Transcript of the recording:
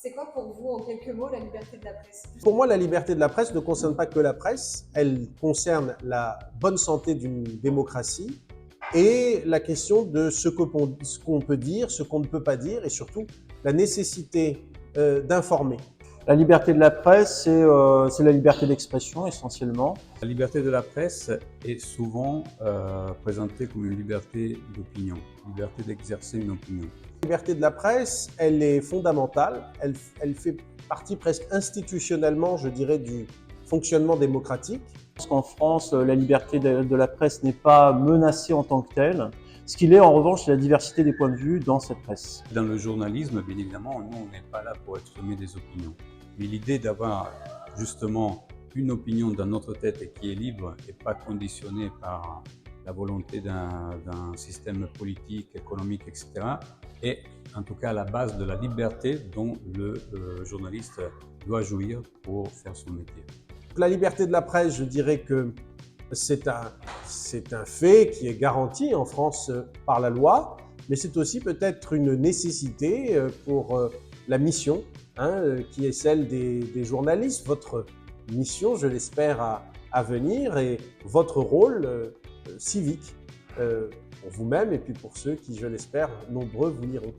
C'est quoi pour vous, en quelques mots, la liberté de la presse? Pour moi, la liberté de la presse ne concerne pas que la presse, elle concerne la bonne santé d'une démocratie et la question de ce qu'on peut dire, ce qu'on ne peut pas dire et surtout la nécessité d'informer. La liberté de la presse, c'est la liberté d'expression essentiellement. La liberté de la presse est souvent présentée comme une liberté d'opinion, liberté d'exercer une opinion. La liberté de la presse, elle est fondamentale, elle fait partie presque institutionnellement, je dirais, du fonctionnement démocratique. Je pense qu'en France, la liberté de la presse n'est pas menacée en tant que telle. Ce qu'il est, en revanche, c'est la diversité des points de vue dans cette presse. Dans le journalisme, bien évidemment, nous, on n'est pas là pour exprimer des opinions. Mais l'idée d'avoir justement une opinion dans notre tête et qui est libre et pas conditionnée par la volonté d'un système politique, économique, etc., est en tout cas à la base de la liberté dont le journaliste doit jouir pour faire son métier. La liberté de la presse, je dirais que c'est un fait qui est garanti en France par la loi, mais c'est aussi peut-être une nécessité pour la mission qui est celle des journalistes. Votre mission, je l'espère, à venir et votre rôle civique pour vous-même et puis pour ceux qui, je l'espère, nombreux vous liront.